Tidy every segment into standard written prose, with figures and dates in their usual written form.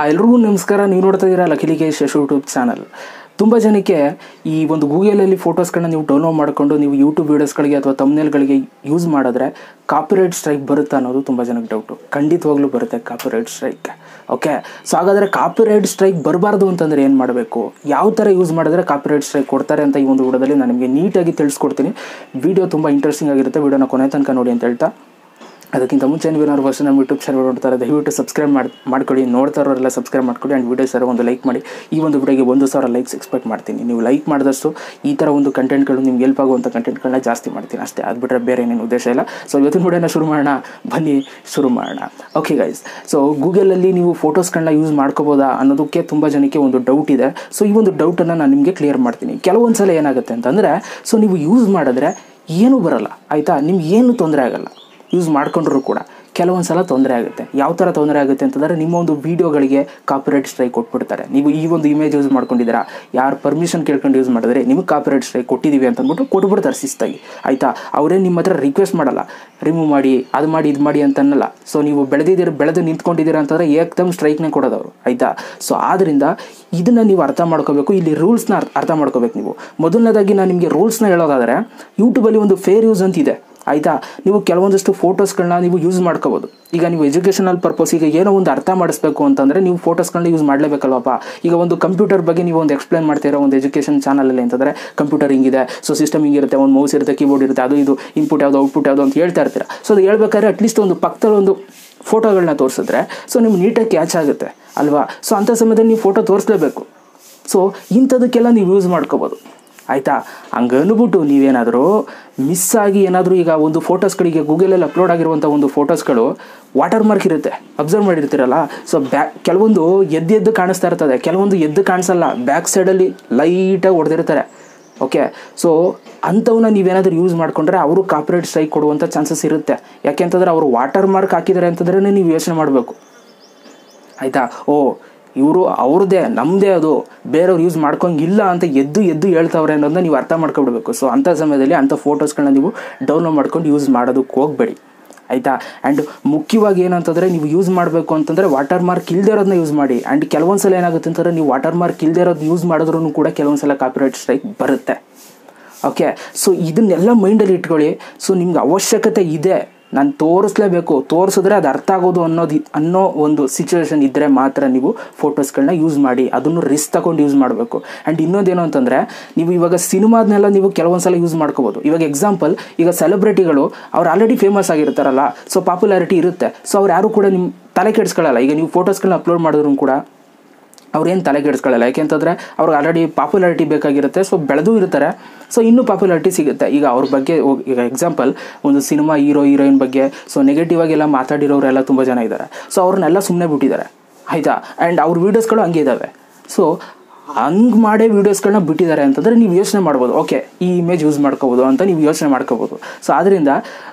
ಎಲ್ರಿಗೂ ನಮಸ್ಕಾರ. ನೀವು ನೋಡ್ತಾ ಇದ್ದೀರಾ ಲಕಿಶ್ ಯಶ್ ಯೂಟ್ಯೂಬ್ ಚಾನಲ್. ತುಂಬ ಜನಕ್ಕೆ ಈ ಒಂದು ಗೂಗಲಲ್ಲಿ ಫೋಟೋಸ್ಗಳನ್ನ ನೀವು ಡೌನ್ಲೋಡ್ ಮಾಡಿಕೊಂಡು ನೀವು ಯೂಟ್ಯೂಬ್ ವೀಡಿಯೋಸ್ಗಳಿಗೆ ಅಥವಾ ತಮ್ನೇಲ್ಗಳಿಗೆ ಯೂಸ್ ಮಾಡಿದ್ರೆ ಕಾಪಿರೈಟ್ ಸ್ಟ್ರೈಕ್ ಬರುತ್ತಾ ಅನ್ನೋದು ತುಂಬ ಜನಕ್ಕೆ ಡೌಟು. ಖಂಡಿತವಾಗ್ಲೂ ಬರುತ್ತೆ ಕಾಪಿರೈಟ್ ಸ್ಟ್ರೈಕ್. ಓಕೆ, ಸೊ ಹಾಗಾದರೆ ಕಾಪಿರೈಟ್ ಸ್ಟ್ರೈಕ್ ಬರಬಾರ್ದು ಅಂತಂದರೆ ಏನು ಮಾಡಬೇಕು, ಯಾವ ಥರ ಯೂಸ್ ಮಾಡಿದ್ರೆ ಕಾಪಿರೈಟ್ ಸ್ಟ್ರೈಕ್ ಕೊಡ್ತಾರೆ ಅಂತ ಈ ಒಂದು ವಿಡಿಯೋದಲ್ಲಿ ನಾನು ನಿಮಗೆ ನೀಟಾಗಿ ತಿಳಿಸ್ಕೊಡ್ತೀನಿ. ವಿಡಿಯೋ ತುಂಬ ಇಂಟ್ರೆಸ್ಟಿಂಗ್ ಆಗಿರುತ್ತೆ, ವಿಡಿಯೋನ ಕೊನೆ ತನಕ ನೋಡಿ ಅಂತ ಹೇಳ್ತಾ, ಅದಕ್ಕಿಂತ ಮುಂಚೆ ನೀವೇನಾದ್ರು ವರ್ಷ ನಮ್ಮ ಯೂಟ್ಯೂಬ್ ಚಾನಲ್ ನೋಡ್ತಾರೆ ದಯವಿಟ್ಟು ಸಬ್ಸ್ಕ್ರೈಬ್ ಮಾಡ್ಕೊಳ್ಳಿ. ನೋಡ್ತಾ ಇರೋರೆಲ್ಲ ಸಬ್ಸ್ಕ್ರೈಬ್ ಮಾಡ್ಕೊಳ್ಳಿ ಆ್ಯಂಡ್ ವಿಡಿಯೋ ಸರ್ ಒಂದು ಲೈಕ್ ಮಾಡಿ. ಈ ಒಂದು ವಿಡಿಯೋಗೆ 1,000 ಲೈಕ್ಸ್ ಎಕ್ಸ್ಪೆಕ್ಟ್ ಮಾಡ್ತೀನಿ. ನೀವು ಲೈಕ್ ಮಾಡಿದಷ್ಟು ಈ ಥರ ಒಂದು ಕಂಟೆಂಟ್ಗಳು ನಿಮ್ಗೆ ಹೆಲ್ಪ್ ಆಗುವಂಥ ಕಂಟೆಂಟ್ಗಳನ್ನ ಜಾಸ್ತಿ ಮಾಡ್ತೀನಿ ಅಷ್ಟೇ, ಅದು ಬಿಟ್ಟರೆ ಬೇರೆ ಏನೇನು ಉದ್ದೇಶ ಇಲ್ಲ. ಸೊ ಇವತ್ತಿನ ವಿಡಿಯೋನ ಶುರು ಮಾಡೋಣ, ಬನ್ನಿ ಶುರು ಮಾಡೋಣ. ಓಕೆ ಗೈಸ್, ಸೊ ಗೂಗಲಲ್ಲಿ ನೀವು ಫೋಟೋಸ್ಗಳನ್ನ ಯೂಸ್ ಮಾಡ್ಕೋಬೋದಾ ಅನ್ನೋದಕ್ಕೆ ತುಂಬ ಜನಕ್ಕೆ ಒಂದು ಡೌಟ್ ಇದೆ. ಸೊ ಈ ಒಂದು ಡೌಟನ್ನು ನಾನು ನಿಮಗೆ ಕ್ಲಿಯರ್ ಮಾಡ್ತೀನಿ. ಕೆಲವೊಂದು ಸಲ ಏನಾಗುತ್ತೆ ಅಂತಂದರೆ, ಸೊ ನೀವು ಯೂಸ್ ಮಾಡಿದ್ರೆ ಏನೂ ಬರೋಲ್ಲ, ಆಯಿತಾ, ನಿಮ್ಗೆ ಏನು ತೊಂದರೆ ಆಗೋಲ್ಲ. ಯೂಸ್ ಮಾಡ್ಕೊಂಡ್ರೂ ಕೂಡ ಕೆಲವೊಂದು ಸಲ ತೊಂದರೆ ಆಗುತ್ತೆ. ಯಾವ ಥರ ತೊಂದರೆ ಆಗುತ್ತೆ ಅಂತಂದರೆ, ನಿಮ್ಮ ಒಂದು ವೀಡಿಯೋಗಳಿಗೆ ಕಾಪಿರೈಟ್ ಸ್ಟ್ರೈಕ್ ಕೊಟ್ಬಿಡ್ತಾರೆ. ನೀವು ಈ ಒಂದು ಇಮೇಜ್ ಯೂಸ್ ಮಾಡ್ಕೊಂಡಿದ್ದೀರಾ, ಯಾರು ಪರ್ಮಿಷನ್ ಕೇಳ್ಕೊಂಡು ಯೂಸ್ ಮಾಡಿದ್ರೆ ನಿಮಗೆ ಕಾಪಿರೈಟ್ ಸ್ಟ್ರೈಕ್ ಕೊಟ್ಟಿದ್ದೀವಿ ಅಂತ ಅಂದ್ಬಿಟ್ಟು ಕೊಟ್ಬಿಡ್ತಾರೆ ಶಿಸ್ತಾಗಿ, ಆಯಿತಾ. ಅವರೇ ನಿಮ್ಮ ಹತ್ರ ರಿಕ್ವೆಸ್ಟ್ ಮಾಡಲ್ಲ, ರಿಮೂವ್ ಮಾಡಿ, ಅದು ಮಾಡಿ, ಇದು ಮಾಡಿ ಅಂತ ಅನ್ನಲ್ಲ. ಸೊ ನೀವು ಬೆಳೆದು ನಿಂತ್ಕೊಂಡಿದ್ದೀರಾ ಅಂತಂದರೆ ಏಕ್ದಮ್ ಸ್ಟ್ರೈಕ್ನೇ ಕೊಡೋದವರು, ಆಯಿತಾ. ಸೊ ಆದ್ದರಿಂದ ಇದನ್ನು ನೀವು ಅರ್ಥ ಮಾಡ್ಕೋಬೇಕು. ಇಲ್ಲಿ ರೂಲ್ಸ್ನ ಅರ್ಥ ಮಾಡ್ಕೋಬೇಕು ನೀವು. ಮೊದಲನೇದಾಗಿ ನಾನು ನಿಮಗೆ ರೂಲ್ಸ್ನ ಹೇಳೋದಾದರೆ, ಯೂಟ್ಯೂಬಲ್ಲಿ ಒಂದು ಫೇರ್ ಯೂಸ್ ಅಂತಿದೆ, ಆಯಿತಾ. ನೀವು ಕೆಲವೊಂದಷ್ಟು ಫೋಟೋಸ್ಗಳನ್ನ ನೀವು ಯೂಸ್ ಮಾಡ್ಕೋಬೋದು. ಈಗ ನೀವು ಎಜುಕೇಷನಲ್ ಪರ್ಪಸ್, ಈಗ ಏನೋ ಒಂದು ಅರ್ಥ ಮಾಡಿಸ್ಬೇಕು ಅಂತಂದರೆ ನೀವು ಫೋಟೋಸ್ಗಳನ್ನ ಯೂಸ್ ಮಾಡಲೇಬೇಕಲ್ವಪ್ಪ. ಈಗ ಒಂದು ಕಂಪ್ಯೂಟರ್ ಬಗ್ಗೆ ನೀವು ಒಂದು ಎಕ್ಸ್ಪ್ಲೇನ್ ಮಾಡ್ತೀರಾ ಒಂದು ಎಜುಕೇಷನ್ ಚಾನಲಲ್ಲಿ ಅಂತಂದರೆ, ಕಂಪ್ಯೂಟರ್ ಹಿಂಗಿದೆ, ಸೊ ಸಿಸ್ಟಮ್ ಹಿಂಗಿರುತ್ತೆ, ಒಂದು ಮೌಸ್ ಇರುತ್ತೆ, ಕೀಬೋರ್ಡ್ ಇರುತ್ತೆ, ಅದು ಇದು ಇನ್ಪುಟ್ ಯಾವುದು ಔಟ್ಪುಟ್ ಯಾವುದು ಅಂತ ಹೇಳ್ತಾ ಇರ್ತೀರ. ಸೊ ಅದು ಹೇಳ್ಬೇಕಾದ್ರೆ ಅಟ್ಲೀಸ್ಟ್ ಒಂದು ಪಕ್ಕದಲ್ಲಿ ಒಂದು ಫೋಟೋಗಳನ್ನ ತೋರಿಸಿದ್ರೆ ಸೊ ನಿಮ್ಗೆ ನೀಟಾಗಿ ಕ್ಯಾಚ್ ಆಗುತ್ತೆ ಅಲ್ವಾ. ಸೊ ಅಂಥ ಸಮಯದಲ್ಲಿ ನೀವು ಫೋಟೋ ತೋರಿಸ್ಲೇಬೇಕು. ಸೊ ಇಂಥದಕ್ಕೆಲ್ಲ ನೀವು ಯೂಸ್ ಮಾಡ್ಕೋಬೋದು, ಆಯಿತಾ. ಹಂಗೆ ಅಂದ್ಬಿಟ್ಟು ನೀವೇನಾದರೂ ಮಿಸ್ ಆಗಿ ಏನಾದರೂ, ಈಗ ಒಂದು ಫೋಟೋಸ್ಗಳಿಗೆ ಗೂಗಲಲ್ಲಿ ಅಪ್ಲೋಡ್ ಆಗಿರುವಂಥ ಒಂದು ಫೋಟೋಸ್ಗಳು ವಾಟರ್ ಮಾರ್ಕ್ ಇರುತ್ತೆ, ಅಬ್ಸರ್ವ್ ಮಾಡಿರ್ತೀರಲ್ಲ. ಸೊ ಕೆಲವೊಂದು ಎದ್ದು ಕಾಣಿಸ್ತಾ ಇರ್ತದೆ, ಕೆಲವೊಂದು ಎದ್ದು ಕಾಣಿಸಲ್ಲ, ಬ್ಯಾಕ್ ಸೈಡಲ್ಲಿ ಲೈಟಾಗಿ ಹೊಡೆದಿರ್ತಾರೆ. ಓಕೆ, ಸೊ ಅಂಥವನ್ನ ನೀವೇನಾದರೂ ಯೂಸ್ ಮಾಡಿಕೊಂಡ್ರೆ ಅವರು ಕಾಪಿರೈಟ್ ಸ್ಟ್ರೈಕ್ ಕೊಡುವಂಥ ಚಾನ್ಸಸ್ ಇರುತ್ತೆ. ಯಾಕೆಂತಂದರೆ ಅವರು ವಾಟರ್ ಮಾರ್ಕ್ ಹಾಕಿದ್ದಾರೆ ಅಂತಂದ್ರೆ ನೀವು ಯೋಚನೆ ಮಾಡಬೇಕು, ಆಯಿತಾ. ಇವರು ಅವ್ರದ್ದೇ, ನಮ್ಮದೇ, ಅದು ಬೇರೆಯವ್ರು ಯೂಸ್ ಮಾಡ್ಕೊಂಗಿಲ್ಲ ಅಂತ ಎದ್ದು ಹೇಳ್ತಾವ್ರೆ ಅನ್ನೋದನ್ನ ನೀವು ಅರ್ಥ ಮಾಡ್ಕೊಬಿಡ್ಬೇಕು. ಸೊ ಅಂಥ ಸಮಯದಲ್ಲಿ ಅಂಥ ಫೋಟೋಸ್ಗಳನ್ನ ನೀವು ಡೌನ್ಲೋಡ್ ಮಾಡ್ಕೊಂಡು ಯೂಸ್ ಮಾಡೋದಕ್ಕೆ ಹೋಗಬೇಡಿ, ಆಯಿತಾ. ಆ್ಯಂಡ್ ಮುಖ್ಯವಾಗಿ ಏನಂತಂದರೆ, ನೀವು ಯೂಸ್ ಮಾಡಬೇಕು ಅಂತಂದರೆ ವಾಟರ್ ಮಾರ್ಕ್ ಇಲ್ಲದೆ ಇರೋದನ್ನ ಯೂಸ್ ಮಾಡಿ. ಆ್ಯಂಡ್ ಕೆಲವೊಂದು ಸಲ ಏನಾಗುತ್ತೆ ಅಂತಂದರೆ, ನೀವು ವಾಟರ್ ಮಾರ್ಕ್ ಇಲ್ಲದೆ ಇರೋದು ಯೂಸ್ ಮಾಡಿದ್ರೂ ಕೂಡ ಕೆಲವೊಂದು ಸಲ ಕಾಪಿರೈಟ್ ಸ್ಟ್ರೈಕ್ ಬರುತ್ತೆ. ಓಕೆ, ಸೊ ಇದನ್ನೆಲ್ಲ ಮೈಂಡಲ್ಲಿ ಇಟ್ಕೊಳ್ಳಿ. ಸೊ ನಿಮ್ಗೆ ಅವಶ್ಯಕತೆ ಇದೆ, ನಾನು ತೋರಿಸ್ಲೇಬೇಕು, ತೋರಿಸಿದ್ರೆ ಅದು ಅರ್ಥ ಆಗೋದು ಅನ್ನೋ ಒಂದು ಸಿಚುವೇಶನ್ ಇದ್ದರೆ ಮಾತ್ರ ನೀವು ಫೋಟೋಸ್ಗಳನ್ನ ಯೂಸ್ ಮಾಡಿ. ಅದನ್ನು ರಿಸ್ಕ್ ತಗೊಂಡು ಯೂಸ್ ಮಾಡಬೇಕು. ಆ್ಯಂಡ್ ಇನ್ನೊಂದೇನು ಅಂತಂದರೆ, ನೀವು ಇವಾಗ ಸಿನಿಮಾದನ್ನೆಲ್ಲ ನೀವು ಕೆಲವೊಂದು ಸಲ ಯೂಸ್ ಮಾಡ್ಕೋಬೋದು. ಇವಾಗ ಎಕ್ಸಾಂಪಲ್, ಈಗ ಸೆಲೆಬ್ರಿಟಿಗಳು ಅವ್ರು ಆಲ್ರೆಡಿ ಫೇಮಸ್ ಆಗಿರ್ತಾರಲ್ಲ, ಸೊ ಪಾಪ್ಯುಲಾರಿಟಿ ಇರುತ್ತೆ. ಸೊ ಅವ್ರು ಯಾರು ಕೂಡ ನಿಮ್ಮ ತಲೆ ಕೆಡಿಸ್ಕೊಳ್ಳಲ್ಲ. ಈಗ ನೀವು ಫೋಟೋಸ್ಗಳನ್ನ ಅಪ್ಲೋಡ್ ಮಾಡಿದ್ರು ಕೂಡ ಅವ್ರೇನು ತಲೆ ಕೆಡಿಸ್ಕೊಳ್ಳಲ್ಲ. ಯಾಕೆಂತಂದರೆ ಅವ್ರಿಗೆ ಆಲ್ರೆಡಿ ಪಾಪ್ಯುಲಾರಿಟಿ ಬೇಕಾಗಿರುತ್ತೆ. ಸೊ ಬೆಳೆದೂ ಇರ್ತಾರೆ, ಸೊ ಇನ್ನೂ ಪಾಪ್ಯುಲಾರಿಟಿ ಸಿಗುತ್ತೆ. ಈಗ ಅವ್ರ ಬಗ್ಗೆ, ಈಗ ಎಕ್ಸಾಂಪಲ್ ಒಂದು ಸಿನಿಮಾ ಹೀರೋಯಿನ್ ಬಗ್ಗೆ ಸೊ ನೆಗೆಟಿವ್ ಆಗೆಲ್ಲ ಮಾತಾಡಿರೋರೆಲ್ಲ ತುಂಬ ಜನ ಇದ್ದಾರೆ. ಸೊ ಅವ್ರನ್ನೆಲ್ಲ ಸುಮ್ಮನೆ ಬಿಟ್ಟಿದ್ದಾರೆ, ಆಯಿತಾ. ಆ್ಯಂಡ್ ಅವ್ರ ವೀಡಿಯೋಸ್ಗಳು ಹಂಗೆ ಇದ್ದಾವೆ. ಸೊ ಹಂಗೆ ಮಾಡೇ ವೀಡಿಯೋಸ್ಗಳನ್ನ ಬಿಟ್ಟಿದ್ದಾರೆ ಅಂತಂದರೆ ನೀವು ಯೋಚನೆ ಮಾಡ್ಬೋದು, ಓಕೆ ಈ ಇಮೇಜ್ ಯೂಸ್ ಮಾಡ್ಕೋಬೋದು ಅಂತ ನೀವು ಯೋಚನೆ ಮಾಡ್ಕೋಬೋದು. ಸೊ ಆದ್ದರಿಂದ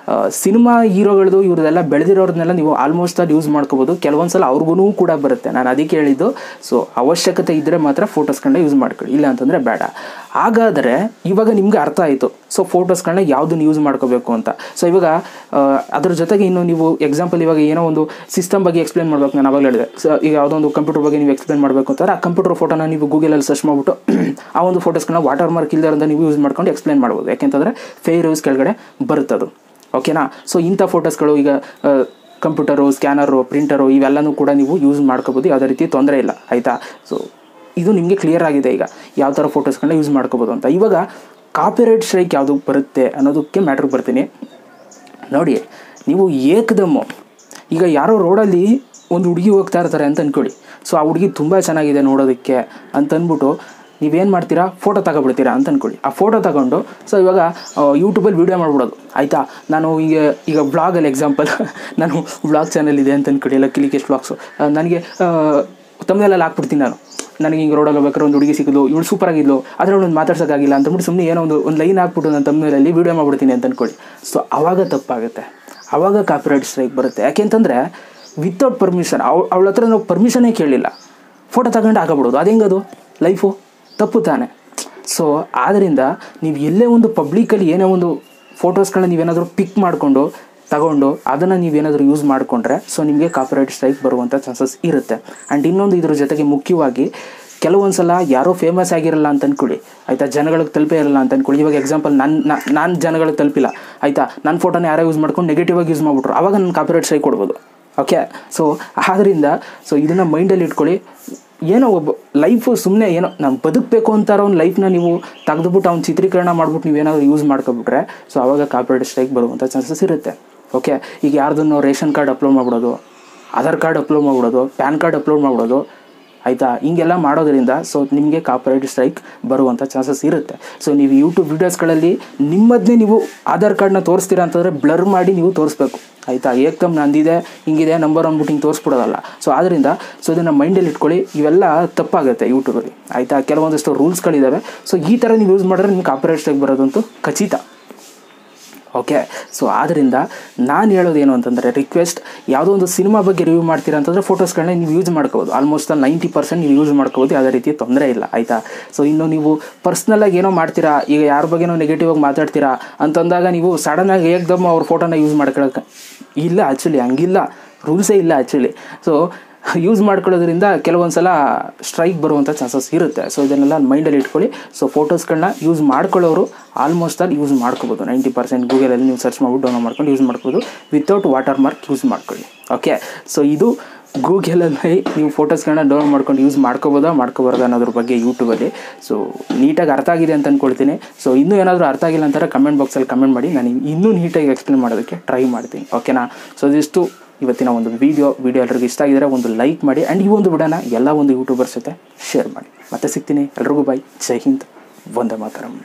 ಸಿನಿಮಾ ಹೀರೋಗಳದ್ದು ಇವ್ರದ್ದೆಲ್ಲ ಬೆಳೆದಿರೋರನ್ನೆಲ್ಲ ನೀವು ಆಲ್ಮೋಸ್ಟ್ ಅಲ್ಲಿ ಯೂಸ್ ಮಾಡ್ಕೋಬೋದು. ಕೆಲವೊಂದು ಸಲ ಅವ್ರಿಗೂ ಕೂಡ ಬರುತ್ತೆ. ನಾನು ಅದಕ್ಕೆ ಹೇಳಿದ್ದು, ಸೊ ಅವಶ್ಯಕತೆ ಇದ್ದರೆ ಮಾತ್ರ ಫೋಟೋಸ್ಗಳನ್ನ ಯೂಸ್ ಮಾಡ್ಕೊಳ್ಳಿ, ಇಲ್ಲ ಅಂತಂದರೆ ಬೇಡ. ಹಾಗಾದರೆ ಇವಾಗ ನಿಮಗೆ ಅರ್ಥ ಆಯಿತು, ಸೊ ಫೋಟೋಸ್ಗಳನ್ನ ಯಾವುದನ್ನು ಯೂಸ್ ಮಾಡ್ಕೋಬೇಕು ಅಂತ. ಸೊ ಇವಾಗ ಅದ್ರ ಜೊತೆಗೆ ಇನ್ನು ನೀವು ಎಕ್ಸಾಂಪಲ್, ಇವಾಗ ಏನೋ ಒಂದು ಸಿಸ್ಟಮ್ ಬಗ್ಗೆ ಎಕ್ಸ್ಪ್ಲೇನ್ ಮಾಡಬೇಕು, ನಾನು ಅವಾಗಲೇ ಹೇಳಿದೆ. ಸೊ ಈಗ ಯಾವುದೋ ಒಂದು ಕಂಪ್ಯೂಟರ್ ಬಗ್ಗೆ ನೀವು ಎಕ್ಸ್ಪ್ಲೇನ್ ಮಾಡಬೇಕು ಅಂತಂದರೆ, ಆ ಕಂಪ್ಯೂಟರ್ ಫೋಟೋನ ನೀವು ಗೂಗಲಲ್ಲಿ ಸರ್ಚ್ ಮಾಡಿಬಿಟ್ಟು ಆ ಒಂದು ಫೋಟೋಸ್ಗಳನ್ನ ವಾಟರ್ ಮಾರ್ಕ್ ಇಲ್ಲದೆ ನೀವು ಯೂಸ್ ಮಾಡ್ಕೊಂಡು ಎಕ್ಸ್ಪ್ಲೇನ್ ಮಾಡ್ಬೋದು. ಯಾಕೆಂತಂದರೆ ಫೇರ್ ಯೂಸ್ ಕೆಳಗಡೆ ಬರುತ್ತದು, ಓಕೆನಾ. ಸೊ ಇಂಥ ಫೋಟೋಸ್ಗಳು ಈಗ ಕಂಪ್ಯೂಟರು, ಸ್ಕ್ಯಾನರು, ಪ್ರಿಂಟರು ಇವೆಲ್ಲನೂ ಕೂಡ ನೀವು ಯೂಸ್ ಮಾಡ್ಕೋಬೋದು, ಯಾವುದೇ ರೀತಿ ತೊಂದರೆ ಇಲ್ಲ, ಆಯಿತಾ. ಸೊ ಇದು ನಿಮಗೆ ಕ್ಲಿಯರ್ ಆಗಿದೆ ಈಗ ಯಾವ ಥರ ಫೋಟೋಸ್ಗಳನ್ನ ಯೂಸ್ ಮಾಡ್ಕೋಬೋದು ಅಂತ. ಇವಾಗ ಕಾಪಿರೈಟ್ ಸ್ಟ್ರೈಕ್ ಯಾವುದು ಬರುತ್ತೆ ಅನ್ನೋದಕ್ಕೆ ಮ್ಯಾಟ್ರಿಗೆ ಬರ್ತೀನಿ ನೋಡಿ. ನೀವು ಏಕದಮ್ಮು, ಈಗ ಯಾರೋ ರೋಡಲ್ಲಿ ಒಂದು ಹುಡುಗಿ ಹೋಗ್ತಾ ಇರ್ತಾರೆ ಅಂತ ಅಂದ್ಕೊಳ್ಳಿ. ಸೊ ಆ ಹುಡುಗಿ ತುಂಬ ಚೆನ್ನಾಗಿದೆ ನೋಡೋದಕ್ಕೆ ಅಂತಂದ್ಬಿಟ್ಟು ನೀವೇನು ಮಾಡ್ತೀರಾ, ಫೋಟೋ ತಗೊಬಿಡ್ತೀರಾ ಅಂತ ಅಂದ್ಕೊಳ್ಳಿ. ಆ ಫೋಟೋ ತಗೊಂಡು ಸೊ ಇವಾಗ ಯೂಟ್ಯೂಬಲ್ಲಿ ವೀಡಿಯೋ ಮಾಡ್ಬಿಡೋದು, ಆಯಿತಾ. ನಾನು ಈಗ ವ್ಲಾಗಲ್ಲಿ ಎಕ್ಸಾಂಪಲ್, ನಾನು ವ್ಲಾಗ್ ಚಾನಲ್ ಇದೆ ಅಂತ ಅಂದ್ಕೊಳ್ಳಿ, ಲಕಿಶ್ ವ್ಲಾಗ್ಸು. ನನಗೆ ತಮ್ಮನೆಲ್ಲ ಹಾಕ್ಬಿಡ್ತೀನಿ ನಾನು. ನನಗೆ ಹಿಂಗೆ ರೋಡಲ್ಲಿ ಹೋಗ್ಬೇಕಾದ್ರೆ ಒಂದು ಹುಡುಗಿ ಸಿಗೋದು, ಇವಳು ಸೂಪರ್ ಆಗಿದ್ಲು, ಆದರೆ ಅವಳೊಂದು ಮಾತಾಡ್ಸೋಕ್ಕಾಗಿಲ್ಲ ಅಂತಂದ್ಬಿಟ್ಟು ಸುಮ್ಮನೆ ಏನೋ ಒಂದು ಲೈನ್ ಹಾಕ್ಬಿಟ್ಟು ನಾನು ತಮ್ಮನೇಲಿ ವೀಡಿಯೋ ಮಾಡ್ಬಿಡ್ತೀನಿ ಅಂತ ಅಂದ್ಕೊಳ್ಳಿ. ಸೊ ಆವಾಗ ತಪ್ಪಾಗುತ್ತೆ, ಆವಾಗ ಕಾಪಿರೈಟ್ ಸ್ಟ್ರೈಕ್ ಬರುತ್ತೆ. ಯಾಕೆಂತಂದರೆ ವಿತೌಟ್ ಪರ್ಮಿಷನ್, ಅವಳ ಹತ್ರ ನಾವು ಪರ್ಮಿಷನ್ನೇ ಕೇಳಲಿಲ್ಲ, ಫೋಟೋ ತಗೊಂಡು ಹಾಕಬಿಡೋದು, ಅದು ಹೆಂಗದು ಲೈಫು, ತಪ್ಪು ತಾನೆ. ಸೊ ಆದ್ದರಿಂದ ನೀವು ಎಲ್ಲೇ ಒಂದು ಪಬ್ಲಿಕಲ್ಲಿ ಏನೇ ಒಂದು ಫೋಟೋಸ್ಗಳನ್ನ ನೀವೇನಾದರೂ ಪಿಕ್ ಮಾಡಿಕೊಂಡು ತಗೊಂಡು ಅದನ್ನು ನೀವೇನಾದರೂ ಯೂಸ್ ಮಾಡಿಕೊಂಡ್ರೆ ಸೊ ನಿಮಗೆ ಕಾಪಿರೈಟ್ ಸ್ಟ್ರೈಕ್ ಬರುವಂಥ ಚಾನ್ಸಸ್ ಇರುತ್ತೆ. ಆ್ಯಂಡ್ ಇನ್ನೊಂದು ಇದ್ರ ಜೊತೆಗೆ ಮುಖ್ಯವಾಗಿ ಕೆಲವೊಂದು ಸಲ ಯಾರೋ ಫೇಮಸ್ ಆಗಿರಲ್ಲ ಅಂತ ಅಂದ್ಕೊಳ್ಳಿ, ಆಯಿತಾ, ಜನಗಳಿಗೆ ತಲುಪೇ ಇರಲ್ಲ ಅಂತ ಅಂದ್ಕೊಳ್ಳಿ. ಇವಾಗ ಎಕ್ಸಾಂಪಲ್ ನಾನು ಜನಗಳಿಗೆ ತಲುಪಿಲ್ಲ, ಆಯಿತಾ, ನನ್ನ ಫೋಟೋನ ಯಾರೋ ಯೂಸ್ ಮಾಡ್ಕೊಂಡು ನೆಗೆಟಿವ್ ಆಗಿ ಯೂಸ್ ಮಾಡಿಬಿಟ್ರು, ಆವಾಗ ನಾನು ಕಾಪಿರೈಟ್ ಸ್ಟ್ರೈಕ್ ಕೊಡ್ಬೋದು. ಓಕೆ, ಸೊ ಆದ್ದರಿಂದ ಇದನ್ನು ಮೈಂಡಲ್ಲಿ ಇಟ್ಕೊಳ್ಳಿ. ಏನೋ ಒಬ್ಬ ಲೈಫು ಸುಮ್ಮನೆ ಏನೋ ನಾವು ಬದುಕಬೇಕು ಅಂತಾರೋ ಒಂದು ಲೈಫ್ನ ನೀವು ತೆಗೆದುಬಿಟ್ಟು ಅವ್ನು ಚಿತ್ರೀಕರಣ ಮಾಡಿಬಿಟ್ಟು ನೀವೇನಾದರೂ ಯೂಸ್ ಮಾಡ್ಕೊಬಿಟ್ರೆ ಸೊ ಆವಾಗ ಕಾಪಿರೈಟ್ ಸ್ಟ್ರೈಕ್ ಬರುವಂಥ ಚಾನ್ಸಸ್ ಇರುತ್ತೆ. ಓಕೆ, ಈಗ ಯಾರ್ದನ್ನು ರೇಷನ್ ಕಾರ್ಡ್ ಅಪ್ಲೋಡ್ ಮಾಡಿಬಿಡೋದು, ಆಧಾರ್ ಕಾರ್ಡ್ ಅಪ್ಲೋಡ್ ಮಾಡಿಬಿಡೋದು, ಪ್ಯಾನ್ ಕಾರ್ಡ್ ಅಪ್ಲೋಡ್ ಮಾಡಿಬಿಡೋದು, ಆಯಿತಾ, ಹಿಂಗೆಲ್ಲ ಮಾಡೋದ್ರಿಂದ ಸೊ ನಿಮಗೆ ಕಾಪಿರೈಟ್ ಸ್ಟ್ರೈಕ್ ಬರುವಂಥ ಚಾನ್ಸಸ್ ಇರುತ್ತೆ. ಸೊ ನೀವು ಯೂಟ್ಯೂಬ್ ವೀಡಿಯೋಸ್ಗಳಲ್ಲಿ ನಿಮ್ಮದನ್ನೇ ನೀವು ಆಧಾರ್ ಕಾರ್ಡ್ನ ತೋರಿಸ್ತೀರಾ ಅಂತಂದರೆ ಬ್ಲರ್ ಮಾಡಿ ನೀವು ತೋರಿಸ್ಬೇಕು, ಆಯಿತಾ. ಏಕದಮ್ ನಂದಿದೆ ಹಿಂಗಿದೆ ನಂಬರ್ ಅಂದ್ಬಿಟ್ಟು ಹಿಂಗೆ ತೋರಿಸ್ಬಿಡೋದಲ್ಲ. ಸೊ ಆದ್ದರಿಂದ ಇದನ್ನು ಮೈಂಡಲ್ಲಿ ಇಟ್ಕೊಳ್ಳಿ, ಇವೆಲ್ಲ ತಪ್ಪಾಗುತ್ತೆ ಯೂಟ್ಯೂಬಲ್ಲಿ, ಆಯಿತಾ. ಕೆಲವೊಂದಷ್ಟು ರೂಲ್ಸ್ಗಳಿದ್ದಾವೆ. ಸೊ ಈ ಥರ ನೀವು ಯೂಸ್ ಮಾಡಿದ್ರೆ ನಿಮ್ಗೆ ಕಾಪಿರೈಟ್ ಸ್ಟ್ರೈಕ್ ಬರೋದಂತೂ ಖಚಿತ. ಓಕೆ, ಸೊ ಆದ್ದರಿಂದ ನಾನು ಹೇಳೋದೇನು ಅಂತಂದರೆ ರಿಕ್ವೆಸ್ಟ್, ಯಾವುದೋ ಒಂದು ಸಿನಿಮಾ ಬಗ್ಗೆ ರಿವ್ಯೂ ಮಾಡ್ತೀರಾ ಅಂತಂದರೆ ಫೋಟೋಸ್ಗಳನ್ನ ನೀವು ಯೂಸ್ ಮಾಡ್ಕೋಬೋದು. ಆಲ್ಮೋಸ್ಟ್ 90% ನೀವು ಯೂಸ್ ಮಾಡ್ಕೋಬೋದು, ಯಾವುದೇ ರೀತಿ ತೊಂದರೆ ಇಲ್ಲ, ಆಯಿತಾ. ಸೊ ಇನ್ನು ನೀವು ಪರ್ಸ್ನಲಾಗಿ ಏನೋ ಮಾಡ್ತೀರಾ, ಈಗ ಯಾರ ಬಗ್ಗೆನೋ ನೆಗೆಟಿವ್ ಆಗಿ ಮಾತಾಡ್ತೀರಾ ಅಂತಂದಾಗ ನೀವು ಸಡನ್ನಾಗಿ ಏಕದಮ್ ಅವ್ರ ಫೋಟೋನ ಯೂಸ್ ಮಾಡ್ಕೊಳ್ಳೋಕೆ ಇಲ್ಲ, ಆ್ಯಕ್ಚುಲಿ ಹಂಗಿಲ್ಲ, ರೂಲ್ಸೇ ಇಲ್ಲ ಆ್ಯಕ್ಚುಲಿ. ಸೊ ಯೂಸ್ ಮಾಡ್ಕೊಳ್ಳೋದ್ರಿಂದ ಕೆಲವೊಂದು ಸಲ ಸ್ಟ್ರೈಕ್ ಬರುವಂಥ ಚಾನ್ಸಸ್ ಇರುತ್ತೆ. ಸೊ ಇದನ್ನೆಲ್ಲ ಮೈಂಡಲ್ಲಿ ಇಟ್ಕೊಳ್ಳಿ. ಸೊ ಫೋಟೋಸ್ಗಳನ್ನ ಯೂಸ್ ಮಾಡ್ಕೊಳ್ಳೋರು ಆಲ್ಮೋಸ್ಟ್ ಆಲ್ ಯೂಸ್ ಮಾಡ್ಕೋಬೋದು. 90% ಗೂಗಲಲ್ಲಿ ನೀವು ಸರ್ಚ್ ಮಾಡ್ಬಿಟ್ಟು ಡೌನ್ಲೋಡ್ ಮಾಡ್ಕೊಂಡು ಯೂಸ್ ಮಾಡ್ಬೋದು. ವಿತೌಟ್ ವಾಟರ್ ಮಾರ್ಕ್ ಯೂಸ್ ಮಾಡ್ಕೊಳ್ಳಿ. ಓಕೆ, ಸೊ ಇದು ಗೂಗಲಲ್ಲಿ ನೀವು ಫೋಟೋಸ್ಗಳನ್ನ ಡೌನ್ಲೋಡ್ ಮಾಡ್ಕೊಂಡು ಯೂಸ್ ಮಾಡ್ಕೋಬಾರ್ದು ಅನ್ನೋದ್ರ ಬಗ್ಗೆ ಯೂಟ್ಯೂಬಲ್ಲಿ. ಸೊ ನೀಟಾಗಿ ಅರ್ಥ ಆಗಿದೆ ಅಂತ ಅಂದ್ಕೊಳ್ತೀನಿ. ಸೊ ಇನ್ನೂ ಏನಾದರೂ ಅರ್ಥ ಆಗಿಲ್ಲ ಅಂತಾರೆ ಕಮೆಂಟ್ ಬಾಕ್ಸಲ್ಲಿ ಕಮೆಂಟ್ ಮಾಡಿ, ನಾನು ಇನ್ನೂ ನೀಟಾಗಿ ಎಕ್ಸ್ಪ್ಲೇನ್ ಮಾಡೋದಕ್ಕೆ ಟ್ರೈ ಮಾಡ್ತೀನಿ. ಓಕೆನಾ. ಸೊ ಇದಿಷ್ಟು ಇವತ್ತಿನ ಒಂದು ವಿಡಿಯೋ ಎಲ್ರಿಗೂ ಇಷ್ಟ ಆಗಿದ್ರೆ ಒಂದು ಲೈಕ್ ಮಾಡಿ ಆ್ಯಂಡ್ ಈ ಒಂದು ವಿಡಿಯೋನ ಎಲ್ಲ ಒಂದು ಯೂಟ್ಯೂಬರ್ಸ್ ಜೊತೆ ಶೇರ್ ಮಾಡಿ. ಮತ್ತೆ ಸಿಗ್ತೀನಿ. ಎಲ್ರಿಗೂ ಬಾಯ್, ಜೈ ಹಿಂದ್, ವಂದೇ ಮಾತರಂ.